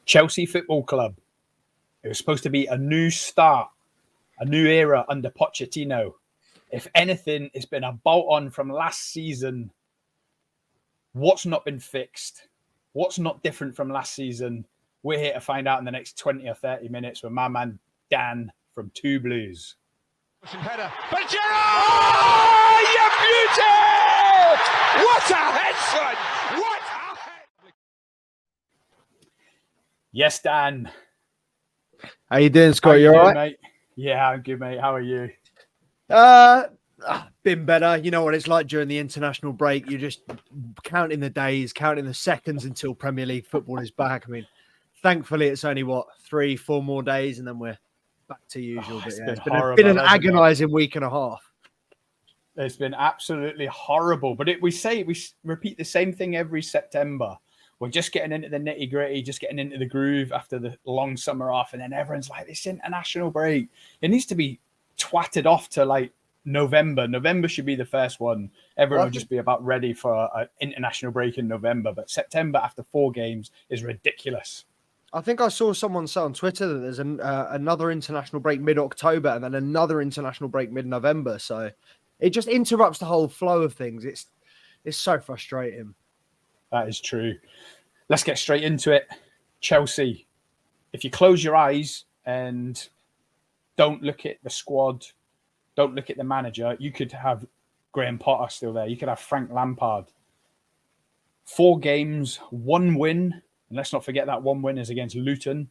Chelsea Football Club. It was supposed to be a new start, a new era under Pochettino. If anything, it's been a bolt on from last season. What's not been fixed? What's not different from last season? We're here to find out in the next 20 or 30 minutes with my man Dan from Two Blues. Header. But oh, you beauty! What a head, son! What a head! Yes, Dan. How you doing, Scott? You all right? Mate? Yeah, I'm good, mate. How are you? Been better. You know what it's like during the international break. You're just counting the days, counting the seconds until Premier League football is back. I mean, thankfully, it's only, 3-4 more days, and then we're back to usual. It's been an agonising week and a half. It's been absolutely horrible. But we repeat the same thing every September. We're just getting into the nitty gritty, just getting into the groove after the long summer off. And then everyone's like, this international break. It needs to be twatted off to like November. November should be the first one. Everyone will just be about ready for an international break in November. But September after 4 games is ridiculous. I think I saw someone say on Twitter that there's another international break mid-October and then another international break mid-November. So it just interrupts the whole flow of things. It's so frustrating. That is true. Let's get straight into it. Chelsea, if you close your eyes and don't look at the squad, don't look at the manager, you could have Graham Potter still there. You could have Frank Lampard. 4 games, 1 win. And let's not forget that 1 win is against Luton.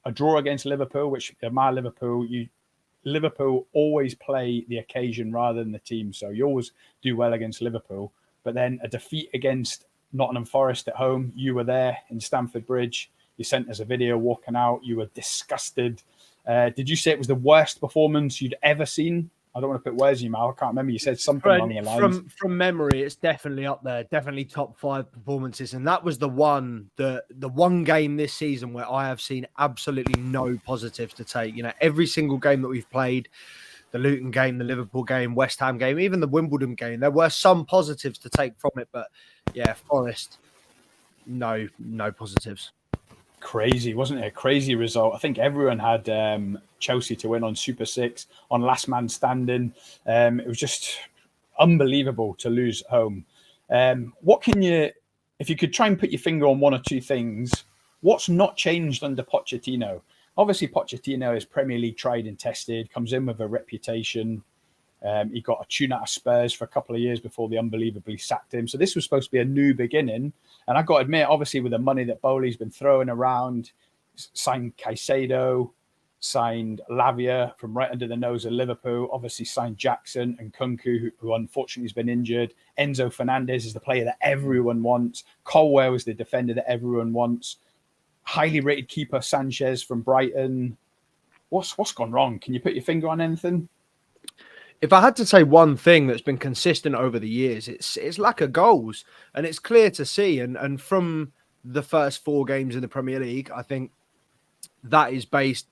A draw against Liverpool, which my Liverpool always play the occasion rather than the team. So you always do well against Liverpool. But then a defeat against Nottingham Forest at home. You were there in Stamford Bridge. You sent us a video walking out. You were disgusted. Did you say it was the worst performance you'd ever seen? I don't want to put words in your mouth. I can't remember. You said something along your lines. From memory, it's definitely up there. Definitely top 5 performances. And that was the one game this season where I have seen absolutely no positives to take. You know, every single game that we've played, the Luton game, the Liverpool game, West Ham game, even the Wimbledon game, there were some positives to take from it. But yeah, Forest, no positives. Crazy, wasn't it? A crazy result. I think everyone had Chelsea to win on Super 6, on last man standing. It was just unbelievable to lose at home. If you could try and put your finger on 1 or 2 things, what's not changed under Pochettino? Obviously, Pochettino is Premier League tried and tested, comes in with a reputation. He got a tune out of Spurs for a couple of years before they unbelievably sacked him. So this was supposed to be a new beginning. And I've got to admit, obviously, with the money that Bowley's been throwing around, signed CAICEDO, signed LAVIA from right under the nose of Liverpool, obviously signed Jackson and Kunku, who unfortunately has been injured. Enzo Fernandez is the player that everyone wants. Colwell is the defender that everyone wants. Highly rated keeper Sanchez from Brighton. What's gone wrong? Can you put your finger on anything? If I had to say one thing that's been consistent over the years, it's lack of goals. And it's clear to see. And from the first 4 games in the Premier League, I think that is based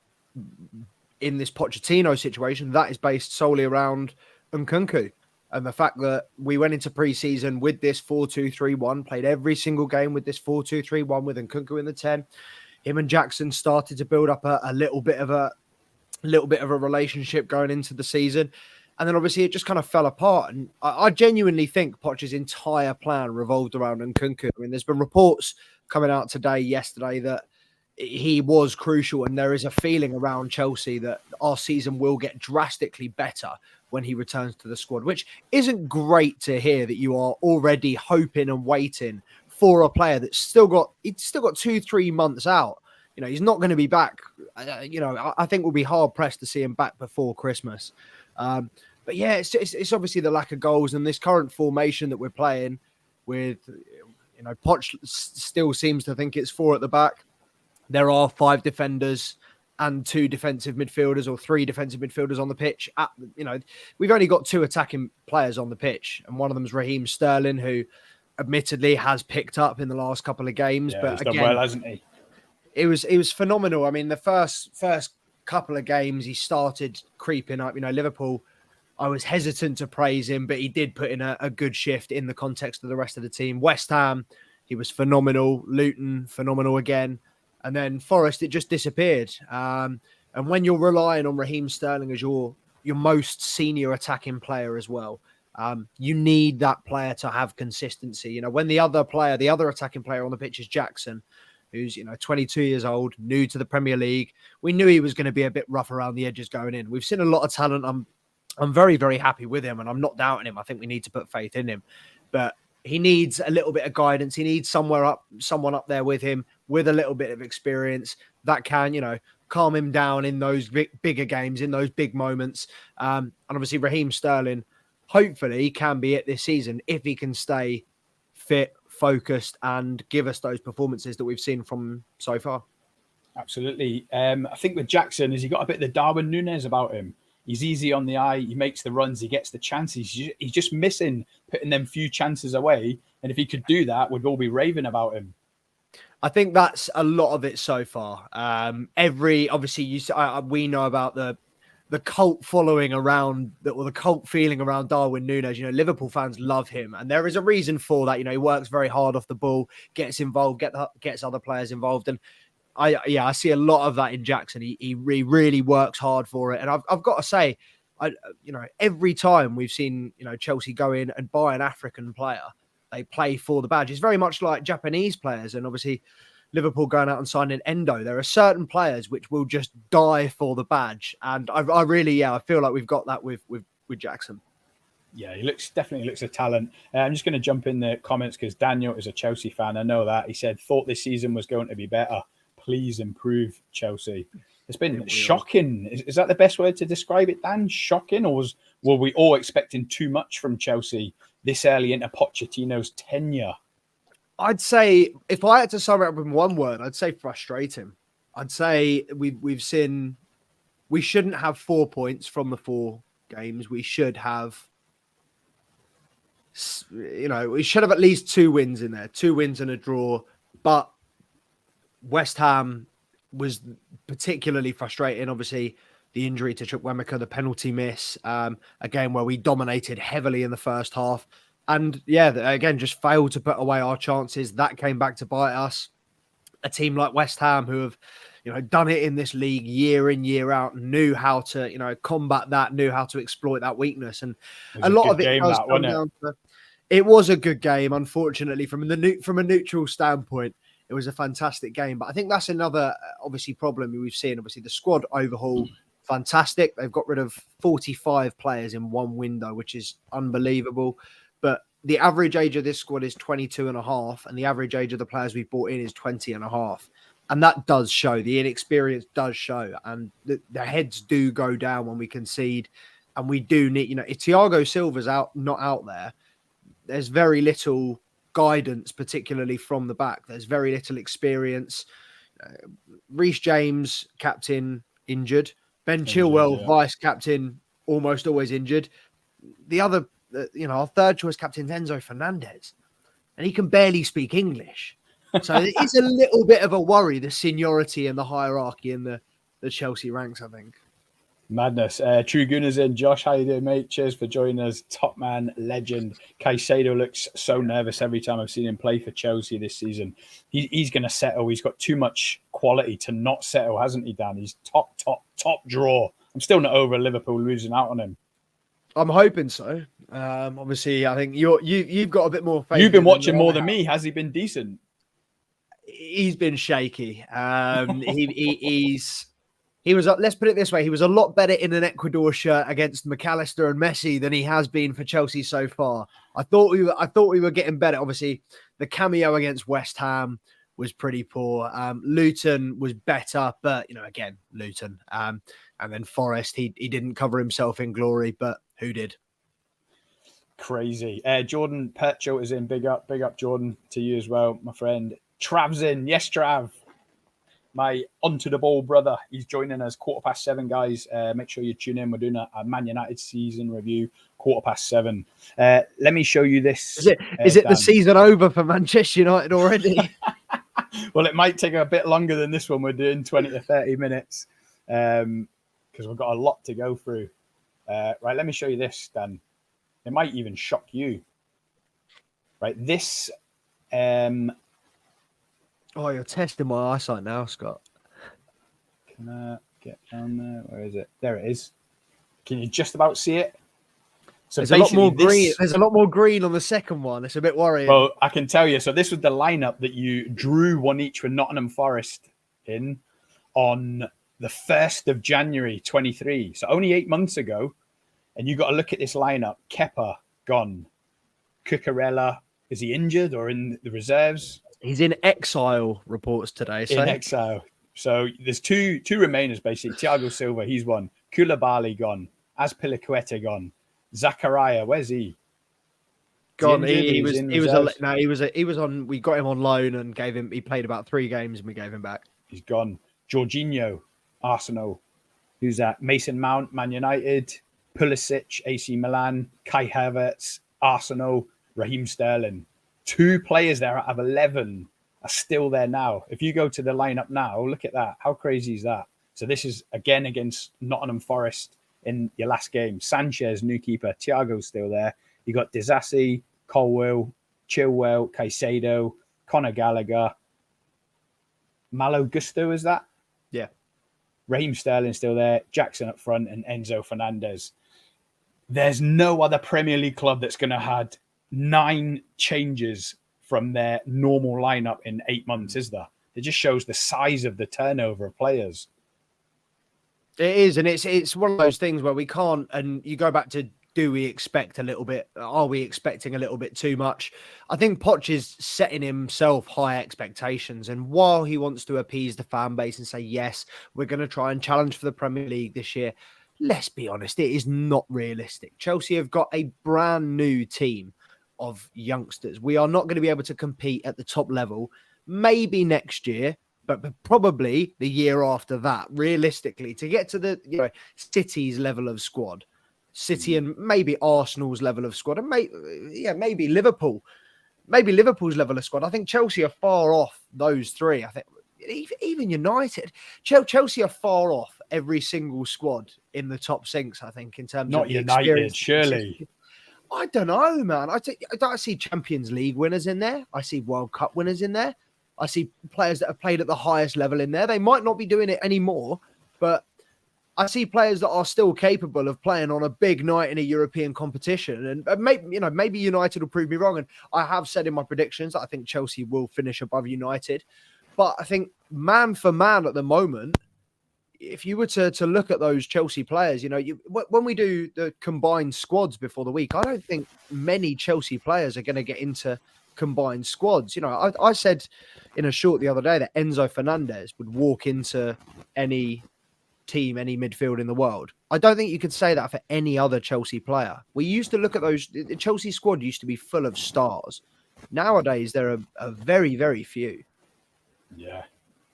in this Pochettino situation, that is based solely around Nkunku. And the fact that we went into pre-season with this 4-2-3-1, played every single game with this 4-2-3-1 with Nkunku in the 10. Him and Jackson started to build up a little bit of a relationship going into the season. And then obviously it just kind of fell apart. And I genuinely think Poch's entire plan revolved around Nkunku. I mean, there's been reports coming out yesterday, that he was crucial. And there is a feeling around Chelsea that our season will get drastically better when he returns to the squad, which isn't great to hear, that you are already hoping and waiting for a player that's still got 2-3 months out. You know, he's not going to be back. I think we'll be hard pressed to see him back before Christmas. But yeah, it's obviously the lack of goals and this current formation that we're playing with. You know, Poch still seems to think it's 4 at the back. There are 5 defenders and 2 defensive midfielders, or 3 defensive midfielders on the pitch. We've only got 2 attacking players on the pitch, and one of them is Raheem Sterling, who admittedly has picked up in the last couple of games. Yeah, but he's again, done well, hasn't he? It was phenomenal. I mean, the first couple of games he started creeping up. You know, Liverpool, I was hesitant to praise him, but he did put in a good shift in the context of the rest of the team. West Ham, he was phenomenal. Luton, phenomenal again. And then Forest, it just disappeared. And when you're relying on Raheem Sterling as your most senior attacking player as well, you need that player to have consistency. You know, when the other attacking player on the pitch is Jackson, who's, 22 years old, new to the Premier League, we knew he was going to be a bit rough around the edges going in. We've seen a lot of talent. I'm very, very happy with him, and I'm not doubting him. I think we need to put faith in him, but he needs a little bit of guidance. He needs someone up there with him with a little bit of experience that can, calm him down in those bigger games, in those big moments. And obviously Raheem Sterling, hopefully, can be it this season if he can stay fit, focused, and give us those performances that we've seen from him so far. Absolutely. I think with Jackson, he got a bit of the Darwin Núñez about him. He's easy on the eye. He makes the runs. He gets the chances. He's just missing putting them few chances away. And if he could do that, we'd all be raving about him. I think that's a lot of it so far. Obviously, we know about the cult following around, or the cult feeling around Darwin Núñez. Liverpool fans love him, and there is a reason for that. He works very hard off the ball, gets involved, gets other players involved, and I see a lot of that in Jackson. He really works hard for it, and I've got to say, every time we've seen Chelsea go in and buy an African player, they play for the badge. It's very much like Japanese players, and obviously Liverpool going out and signing Enzo. There are certain players which will just die for the badge, and I really feel like we've got that with Jackson. Yeah, he definitely looks a talent. I'm just going to jump in the comments because Daniel is a Chelsea fan. I know that. He said, thought this season was going to be better. Please improve, Chelsea. It's been shocking. Is that the best word to describe it, Dan? Shocking? Or were we all expecting too much from Chelsea this early into Pochettino's tenure? I'd say, if I had to sum it up in one word, I'd say frustrating. I'd say we shouldn't have 4 points from the 4 games. We should have, we should have at least 2 wins in there, 2 wins and a draw. But West Ham was particularly frustrating. Obviously, the injury to Chukwuemeka, the penalty miss, a game where we dominated heavily in the first half. And again, just failed to put away our chances. That came back to bite us. A team like West Ham, who have, done it in this league year in, year out, knew how to, combat that, knew how to exploit that weakness. And a lot of it does come down to, it was a good game, unfortunately, from a neutral standpoint. It was a fantastic game. But I think that's another, obviously, problem we've seen. Obviously, the squad overhaul, fantastic. They've got rid of 45 players in one window, which is unbelievable. But the average age of this squad is 22 and a half, and the average age of the players we've brought in is 20 and a half. And that does show. The inexperience does show. And the heads do go down when we concede. And we do need, if Thiago Silva's not out there, there's very little guidance, particularly from the back. There's very little experience. Reece James, captain, injured. Ben Chilwell, vice captain, almost always injured. The other, our third choice captain, Enzo Fernandez, and he can barely speak English. So it is a little bit of a worry, the seniority and the hierarchy in the Chelsea ranks, I think. Madness. True Gunners in. Josh, how you doing, mate? Cheers for joining us. Top man, legend. CAICEDO looks so nervous every time I've seen him play for Chelsea this season. He's going to settle. He's got too much quality to not settle, hasn't he, Dan? He's top draw. I'm still not over Liverpool losing out on him. I'm hoping so. Obviously, I think you've got a bit more faith. You've been watching more than me. Has he been decent? He's been shaky. He was, let's put it this way, he was a lot better in an Ecuador shirt against McAllister and Messi than he has been for Chelsea so far. I thought we were getting better. Obviously, the cameo against West Ham was pretty poor. Luton was better, but again, Luton. And then Forest, he didn't cover himself in glory, but who did? Crazy. Jordan Percho is in. Big up, Jordan, to you as well, my friend. Trav's in. Yes, Trav. My onto the ball brother. He's joining us 7:15, guys. Make sure you tune in. We're doing a Man United season review, 7:15. Let me show you this. Is it the season over for Manchester United already? Well, it might take a bit longer than this one. We're doing 20 to 30 minutes because we've got a lot to go through. Right, let me show you this, Dan. It might even shock you. Right, this Oh, you're testing my eyesight now, Scott. Can I get down there? Where is it? There it is. Can you just about see it? So There's a lot basically, more green. this. There's a lot more green on the second one. It's a bit worrying. Well, I can tell you. So this was the lineup that you drew one each with Nottingham Forest in on the 1st of January 23. So only 8 months ago. And you got to look at this lineup. Kepa, gone. Cucurella, is he injured or in the reserves? He's in exile, reports today. In exile. So there's two remainers, basically. Thiago Silva, he's one. Koulibaly, gone. Azpilicueta, gone. Zakaria, where's he? Gone. He was on. We got him on loan and gave him. He played about 3 games and we gave him back. He's gone. Jorginho, Arsenal. Who's that? Mason Mount, Man United. Pulisic, AC Milan. Kai Havertz, Arsenal. Raheem Sterling. 2 players there out of 11 are still there now. If you go to the lineup now, look at that. How crazy is that? So this is again against Nottingham Forest in your last game. Sanchez, new keeper. Thiago's still there. You got Disasi, Colwill, Chilwell, Caicedo, Conor Gallagher, Malo Gusto, is that? Yeah. Raheem Sterling still there, Jackson up front, and Enzo Fernandez. There's no other Premier League club that's going to have 9 changes from their normal lineup in 8 months, is there? It just shows the size of the turnover of players. It is, and it's one of those things where we can't, and you go back to, do we expect a little bit? Are we expecting a little bit too much? I think Poch is setting himself high expectations. And while he wants to appease the fan base and say, yes, we're going to try and challenge for the Premier League this year, let's be honest, it is not realistic. Chelsea have got a brand new team of youngsters. We are not going to be able to compete at the top level, maybe next year, but probably the year after that, realistically, to get to the City's level of squad. City and maybe Arsenal's level of squad, and maybe Liverpool, maybe Liverpool's level of squad. I think Chelsea are far off those 3. I think even United, Chelsea are far off every single squad in the top 6. I think in terms not of United, surely. I don't know, man. I see Champions League winners in there. I see World Cup winners in there. I see players that have played at the highest level in there. They might not be doing it anymore, but I see players that are still capable of playing on a big night in a European competition. And maybe United will prove me wrong. And I have said in my predictions that I think Chelsea will finish above United. But I think man for man at the moment, if you were to look at those Chelsea players, when we do the combined squads before the week, I don't think many Chelsea players are going to get into combined squads. I said in a short the other day that Enzo Fernandez would walk into any team, any midfield in the world. I don't think you could say that for any other Chelsea player. We used to look at those. The Chelsea squad used to be full of stars. Nowadays, there are very, very few. Yeah,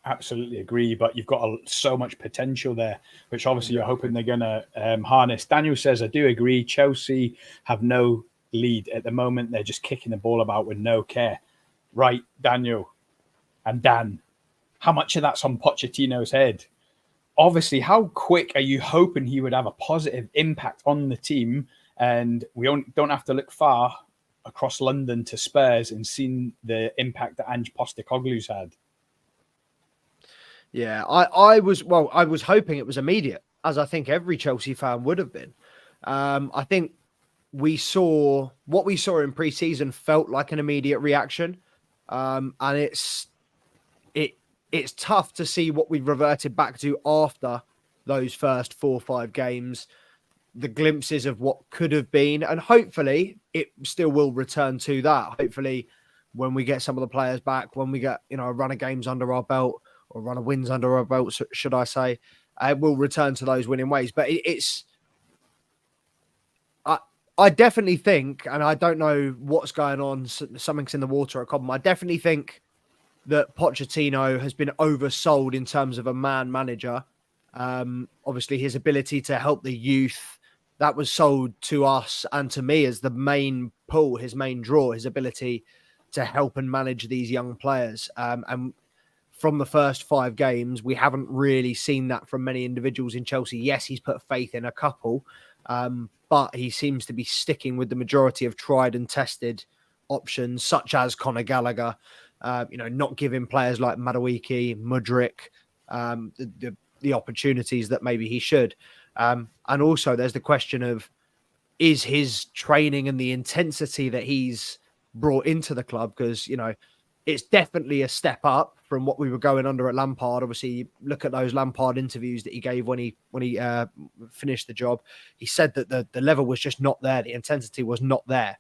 absolutely agree. But you've got so much potential there, which obviously you're hoping they're going to harness. Daniel says, I do agree. Chelsea have no lead at the moment. They're just kicking the ball about with no care. Right, Daniel and Dan, how much of that's on Pochettino's head? Obviously, how quick are you hoping he would have a positive impact on the team? And we don't have to look far across London to Spurs and seen the impact that Ange Postecoglou's had. Yeah, I was hoping it was immediate, as I think every Chelsea fan would have been. I think what we saw in pre-season felt like an immediate reaction. And it's tough to see what we've reverted back to after those first 4 or 5 games, the glimpses of what could have been. And hopefully it still will return to that. Hopefully when we get some of the players back, when we get, a run of games under our belt or run of wins under our belt, should I say, we'll return to those winning ways. But I definitely think, and I don't know what's going on, something's in the water at Cobham. I definitely think that Pochettino has been oversold in terms of a man manager. Obviously, his ability to help the youth, that was sold to us and to me as the main pull, his main draw, his ability to help and manage these young players. And from the first 5 games, we haven't really seen that from many individuals in Chelsea. Yes, he's put faith in a couple, but he seems to be sticking with the majority of tried and tested options, such as Conor Gallagher, not giving players like Madueke, Mudryk, the opportunities that maybe he should. And also there's the question of, is his training and the intensity that he's brought into the club? Because, it's definitely a step up from what we were going under at Lampard. Obviously, look at those Lampard interviews that he gave when he finished the job. He said that the level was just not there. The intensity was not there.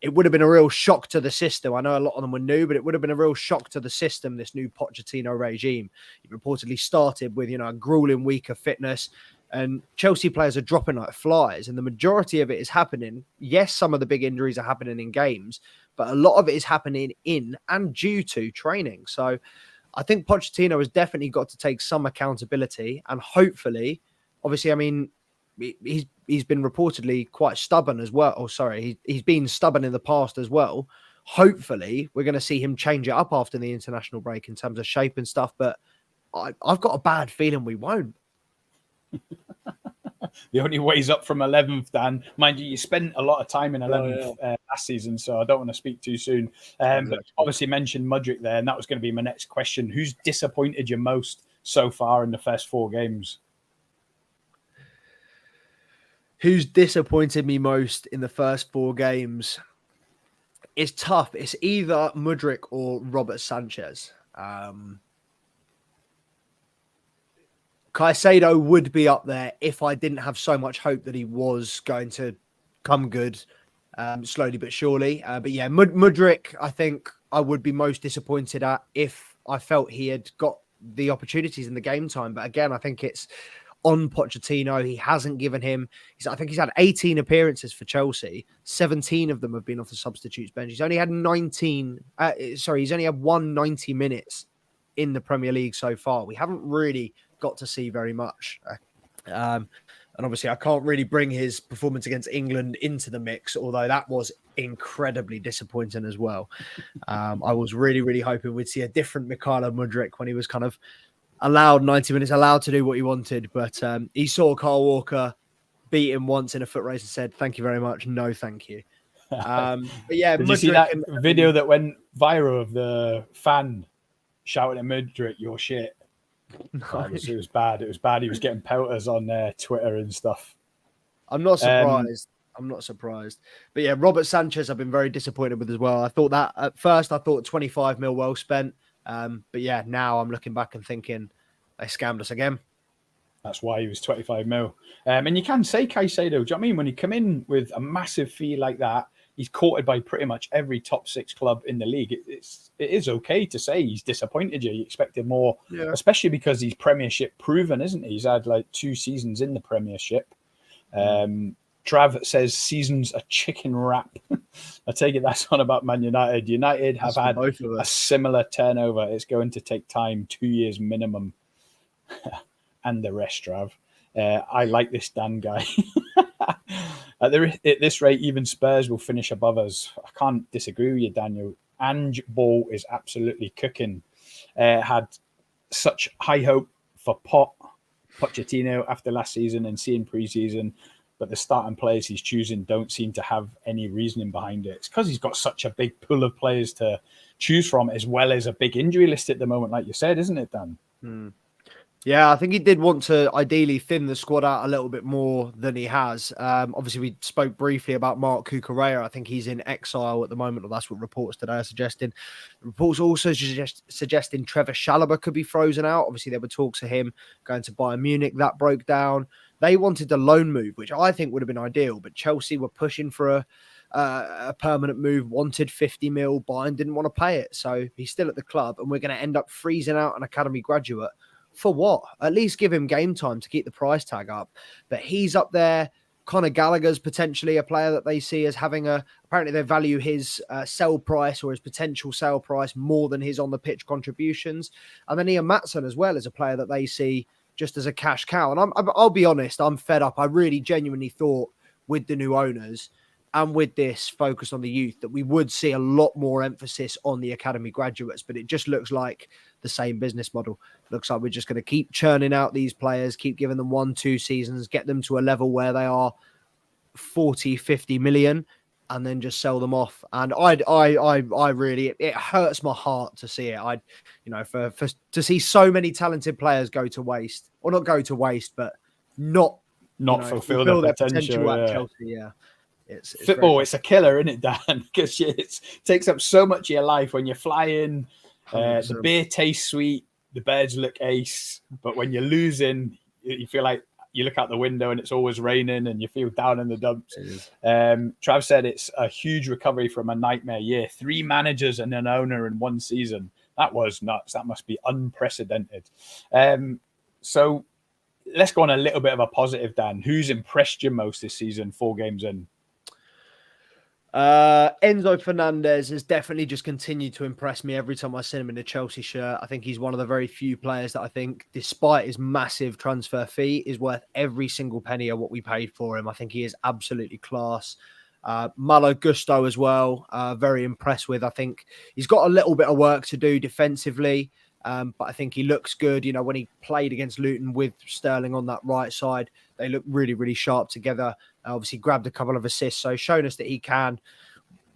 It would have been a real shock to the system. I know a lot of them were new, but it would have been a real shock to the system, this new Pochettino regime. He reportedly started with, a grueling week of fitness, and Chelsea players are dropping like flies. And the majority of it is happening. Yes, some of the big injuries are happening in games, but a lot of it is happening in and due to training. So I think Pochettino has definitely got to take some accountability, and hopefully, obviously, he's been reportedly quite stubborn as well. Oh, sorry, he's been stubborn in the past as well. Hopefully, we're going to see him change it up after the international break in terms of shape and stuff. But I've got a bad feeling we won't. The only way's up from 11th, Dan. Mind you, you spent a lot of time in 11th last season, so I don't want to speak too soon. But obviously mentioned Mudryk there, and that was going to be my next question. Who's disappointed you most so far in the first 4 games? Who's disappointed me most in the first 4 games? It's tough. It's either Mudryk or Robert Sanchez. Caicedo would be up there if I didn't have so much hope that he was going to come good slowly but surely. But yeah, Mudryk, I think I would be most disappointed at if I felt he had got the opportunities in the game time. But again, I think it's on Pochettino. He hasn't given him... I think he's had 18 appearances for Chelsea. 17 of them have been off the substitutes bench. He's only had he's only had 190 minutes in the Premier League so far. We haven't really got to see very much. And obviously I can't really bring his performance against England into the mix, although that was incredibly disappointing as well. I was really, really hoping we'd see a different Mykhailo Mudryk when he was kind of allowed 90 minutes, allowed to do what he wanted. But he saw Kyle Walker beat him once in a foot race and said, "Thank you very much. No, thank you." But yeah, did you see that video that went viral of the fan shouting at Mudryk, "You're shit"? No. It was bad. It was bad. He was getting pelters on Twitter and stuff. I'm not surprised. But yeah, Robert Sanchez, I've been very disappointed with as well. I thought that at first, I thought 25 mil well spent. But yeah, now I'm looking back and thinking they scammed us again. That's why he was 25 mil. And you can say Caicedo, do you know what I mean? When you come in with a massive fee like that, he's courted by pretty much every top 6 club in the league. It is okay to say he's disappointed you. You expected more, especially because he's Premiership proven, isn't he? He's had like 2 seasons in the Premiership. Trav says season's a chicken wrap. I take it that's on about Man United. United have had a similar turnover. It's going to take time, 2 years minimum. And the rest, Trav. I like this Dan guy. At this rate, even Spurs will finish above us. I can't disagree with you, Daniel. Ange Ball is absolutely cooking. Had such high hope for Pochettino after last season and seeing pre-season, but the starting players he's choosing don't seem to have any reasoning behind it. It's because he's got such a big pool of players to choose from, as well as a big injury list at the moment, like you said, isn't it, Dan? Yeah, I think he did want to ideally thin the squad out a little bit more than he has. Obviously, we spoke briefly about Mark Cucurella. I think he's in exile at the moment, or that's what reports today are suggesting. Reports also suggesting Trevor Chalobah could be frozen out. Obviously, there were talks of him going to Bayern Munich. That broke down. They wanted a loan move, which I think would have been ideal, but Chelsea were pushing for a permanent move, wanted 50 mil. Bayern didn't want to pay it, so he's still at the club, and we're going to end up freezing out an academy graduate. For what? At least give him game time to keep the price tag up. But he's up there. Conor Gallagher's potentially a player that they see as having apparently they value his sell price or his potential sell price more than his on the pitch contributions. And then Ian Maatsen as well is a player that they see just as a cash cow. And I'll be honest, I'm fed up. I really genuinely thought with the new owners and with this focus on the youth that we would see a lot more emphasis on the academy graduates, but it just looks like the same business model. Looks like we're just going to keep churning out these players, keep giving them 1-2 seasons, get them to a level where they are 40, 50 million, and then just sell them off. And I really, it hurts my heart to see it. For to see so many talented players go to waste, or not go to waste, but not fulfill their potential at Chelsea. Yeah, it's football. It's a killer, isn't it, Dan? Because it takes up so much of your life when you're flying. The beer tastes sweet, the birds look ace, but when you're losing, you feel like you look out the window and it's always raining and you feel down in the dumps. Trav said it's a huge recovery from a nightmare year. 3 managers and an owner in one season. That was nuts. That must be unprecedented. So let's go on a little bit of a positive, Dan. Who's impressed you most this season, 4 games in? Enzo Fernandez has definitely just continued to impress me every time I see him in a Chelsea shirt. I think he's one of the very few players that I think, despite his massive transfer fee, is worth every single penny of what we paid for him. I think he is absolutely class. Malo Gusto as well, very impressed with. I think he's got a little bit of work to do defensively, but I think he looks good. When he played against Luton with Sterling on that right side, they look really, really sharp together. Obviously grabbed a couple of assists, so shown us that he can,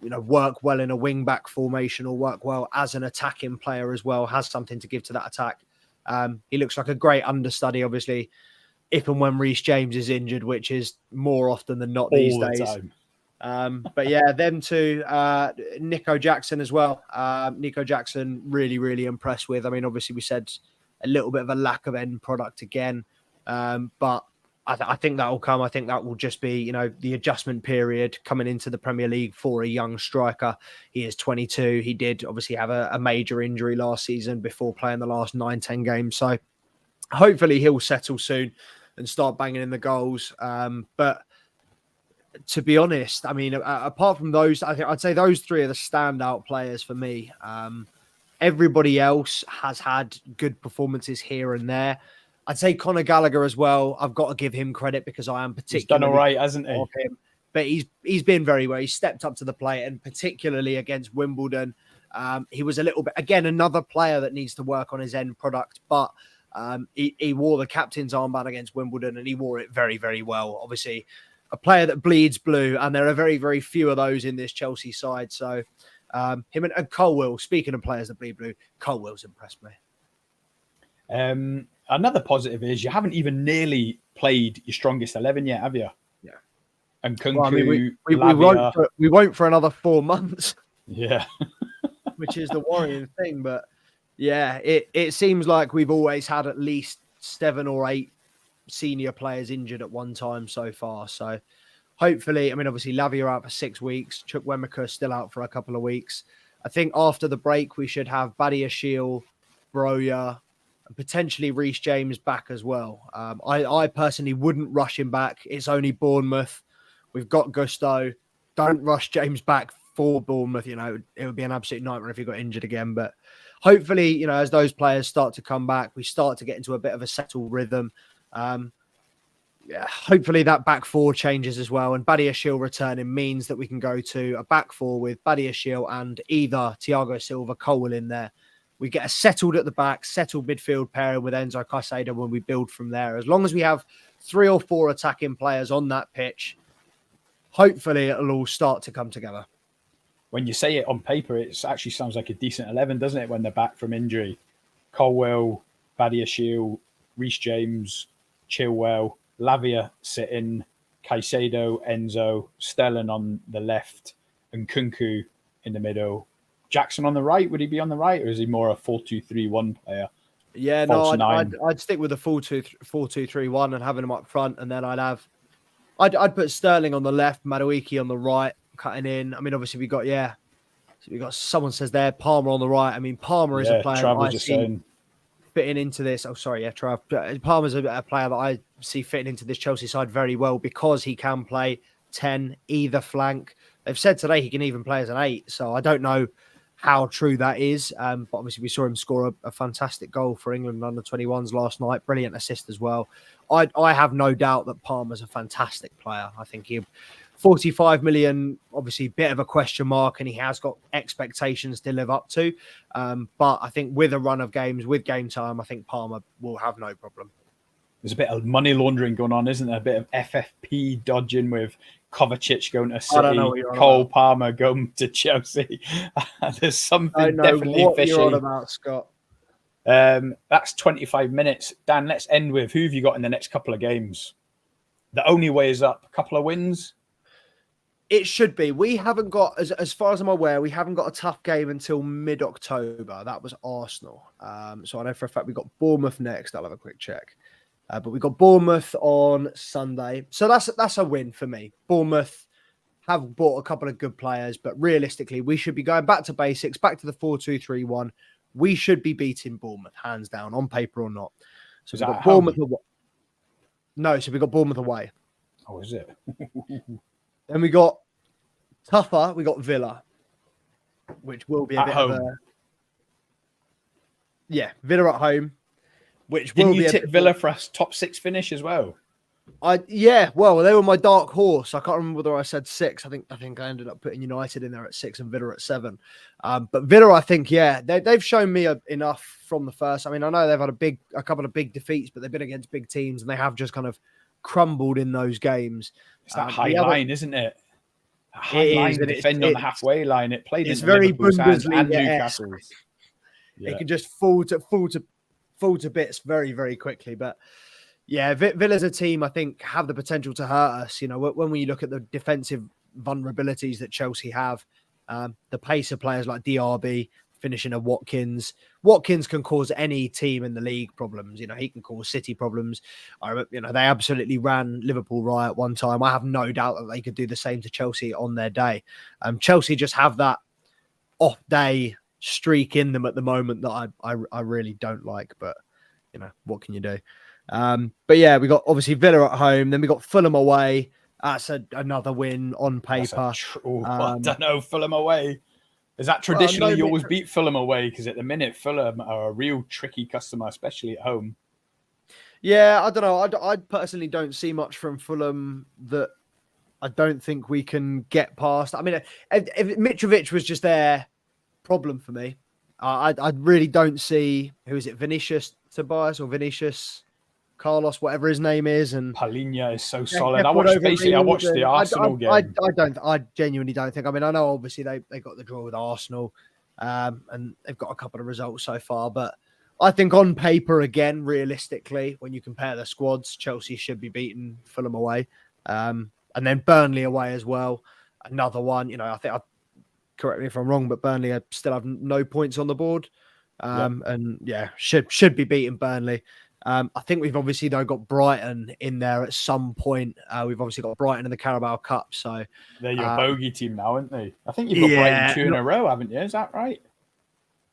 work well in a wing-back formation or work well as an attacking player as well, has something to give to that attack. He looks like a great understudy, obviously, if and when Reece James is injured, which is more often than not these days. But yeah, them two, Nico Jackson as well. Nico Jackson, really, really impressed with. I mean, obviously we said a little bit of a lack of end product again, but I think that will come. I think that will just be, the adjustment period coming into the Premier League for a young striker. He is 22. He did obviously have a major injury last season before playing the last 9-10 games. So hopefully he'll settle soon and start banging in the goals. But to be honest, I mean, apart from those, I'd say those 3 are the standout players for me. Everybody else has had good performances here and there. I'd say Conor Gallagher as well. I've got to give him credit because I am particularly... He's done all right, hasn't he? But he's been very well. He stepped up to the plate, and particularly against Wimbledon, he was a little bit... Again, another player that needs to work on his end product, but he wore the captain's armband against Wimbledon, and he wore it very, very well. Obviously, a player that bleeds blue, and there are very, very few of those in this Chelsea side. So him and Colwill, speaking of players that bleed blue, Colwill's impressed me. Another positive is you haven't even nearly played your strongest 11 yet, have you? Yeah. And Kunku, well, I mean, we won't for another 4 months. Yeah. Which is the worrying thing. But yeah, it seems like we've always had at least 7 or 8 senior players injured at one time so far. So hopefully, I mean, obviously LAVIA out for 6 weeks. Chukwuemeka still out for a couple of weeks. I think after the break, we should have Badiashile, Broja, and potentially Reece James back as well. I personally wouldn't rush him back. It's only Bournemouth. We've got Gusto. Don't rush James back for Bournemouth. It would be an absolute nightmare if he got injured again. But hopefully, as those players start to come back, we start to get into a bit of a settled rhythm. Hopefully that back 4 changes as well. And Badiashile returning means that we can go to a back 4 with Badiashile and either Thiago Silva, Colwill in there. We get a settled at the back, settled midfield pairing with Enzo CAICEDO when we build from there. As long as we have 3 or 4 attacking players on that pitch, hopefully it'll all start to come together. When you say it on paper, it actually sounds like a decent 11, doesn't it, when they're back from injury? Colwill, Badiashile, Reece James, Chilwell, LAVIA sitting, CAICEDO, Enzo, Sterling on the left, and Kunku in the middle. Jackson on the right, would he be on the right, or is he more a 4-2-3-1 player? Yeah, I'd stick with the 4-2-3-1 and having him up front, and then I'd put Sterling on the left, Madueke on the right, cutting in. I mean, obviously we got someone says there Palmer on the right. I mean, Palmer is a player that I see fitting into this. Oh, sorry, yeah, Trav. Palmer's a player that I see fitting into this Chelsea side very well because he can play 10 either flank. They've said today he can even play as an 8, so I don't know how true that is. But obviously we saw him score a fantastic goal for England under 21s last night. Brilliant assist as well. I have no doubt that Palmer's a fantastic player. I think 45 million, obviously bit of a question mark, and he has got expectations to live up to. But I think with a run of games, with game time, I think Palmer will have no problem. There's a bit of money laundering going on, isn't there? A bit of FFP dodging with Kovacic going to I don't know City, what you're on Cole about. Palmer going to Chelsea. There's I something don't know definitely what fishy. you're on about, Scott. That's 25 minutes. Dan, let's end with who have you got in the next couple of games? The only way is up. A couple of wins. It should be. We haven't got, as far as I'm aware, we haven't got a tough game until mid-October. That was Arsenal. So I know for a fact we've got Bournemouth next. I'll have a quick check. But we've got Bournemouth on Sunday. So that's a win for me. Bournemouth have bought a couple of good players, but realistically, we should be going back to basics, back to the 4-2-3-1. We should be beating Bournemouth, hands down, on paper or not. So Is we've that got at Bournemouth. home? No, so we've got Bournemouth away. Oh, is it? Then we got tougher. We got Villa, which will be a At bit home. of a Villa at home, which Didn't will be you a tip bit Villa for a top 6 finish as well? well, they were my dark horse. I can't remember whether I said 6. I think I ended up putting United in there at 6 and Villa at 7. But Villa, I think, they've shown me enough from the first. I mean, I know they've had a couple of big defeats, but they've been against big teams and they have just kind of crumbled in those games. It's that high line, isn't it? A high It line is, and defend on the halfway line. It played it's into very Liverpool's hands and Bundesliga-esque. Newcastle's. It can just fall to bits very, very quickly. But yeah, Villa's a team I think have the potential to hurt us. You know, when we look at the defensive vulnerabilities that Chelsea have, the pace of players like DRB finishing a Watkins. Watkins can cause any team in the league problems. You know, he can cause City problems. They absolutely ran Liverpool riot one time. I have no doubt that they could do the same to Chelsea on their day. Chelsea just have that off day streak in them at the moment that I really don't like, but you know, what can you do? But yeah, we got obviously Villa at home, then we got Fulham away. That's another win on paper. I don't know, Fulham away. Is that traditionally you always beat Fulham away? Because at the minute, Fulham are a real tricky customer, especially at home. Yeah, I don't know. I personally don't see much from Fulham that I don't think we can get past. I mean, if Mitrovic was just their problem for me, I really don't see, who is it, Vinicius Tobias or Vinicius Carlos, whatever his name is, and Palhinha is so solid. I watched the Arsenal game. I genuinely don't think. I mean, I know obviously they got the draw with Arsenal, and they've got a couple of results so far, but I think on paper, again, realistically, when you compare the squads, Chelsea should be beating Fulham away, and then Burnley away as well. Another one, you know, correct me if I'm wrong, but Burnley still have no points on the board, and should be beating Burnley. I think we've obviously though got Brighton in there at some point. We've obviously got Brighton in the Carabao Cup, so they're your bogey team now, aren't they? I think you've got Brighton 2 in a row, haven't you? Is that right?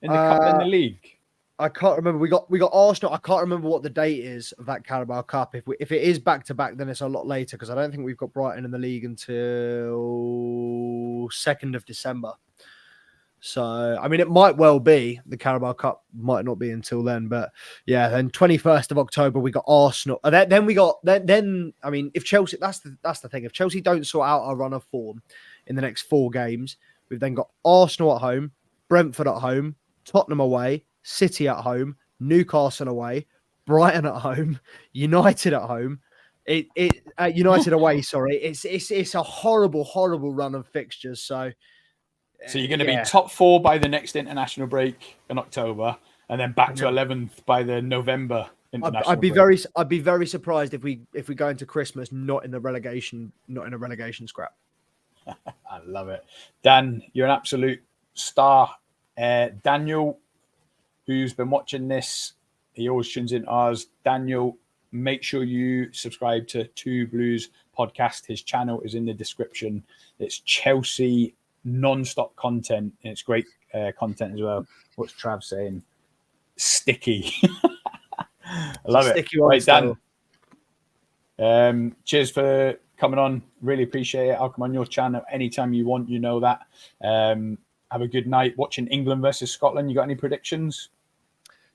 In the cup and the league. I can't remember. We got Arsenal. I can't remember what the date is of that Carabao Cup. If it is back to back, then it's a lot later because I don't think we've got Brighton in the league until 2nd of December. So, I mean, it might well be the Carabao Cup might not be until then, but yeah, then 21st of October, we got Arsenal. Then we got, then, I mean, if Chelsea, that's the thing. If Chelsea don't sort out a run of form in the next 4 games, we've then got Arsenal at home, Brentford at home, Tottenham away, City at home, Newcastle away, Brighton at home, United at home. United away, sorry. It's a horrible, horrible run of fixtures. So you're going to be top 4 by the next international break in October, and then back to 11th by the November international break. I'd be very surprised if we go into Christmas not in a relegation scrap. I love it, Dan. You're an absolute star. Daniel, who's been watching this, he always tunes in ours. Daniel, make sure you subscribe to Two Blues podcast. His channel is in the description. It's Chelsea non-stop content, and it's great content as well. What's Trav saying? Sticky. I love it. Right, Dan. Cheers for coming on. Really appreciate it. I'll come on your channel anytime you want. You know that. Have a good night watching England versus Scotland. You got any predictions?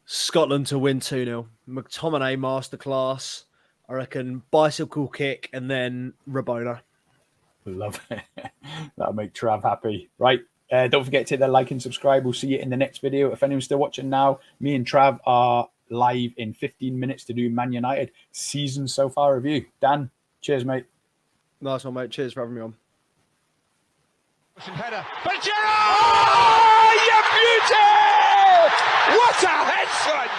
Scotland to win 2-0. McTominay masterclass. I reckon bicycle kick and then Rabona. Love it. That'll make Trav happy. Right. Don't forget to hit the like and subscribe. We'll see you in the next video. If anyone's still watching now, me and Trav are live in 15 minutes to do Man United season so far review. Dan, cheers, mate. Nice one, mate. Cheers for having me on. Header. Pochettino! Oh, you beauty! What a headshot!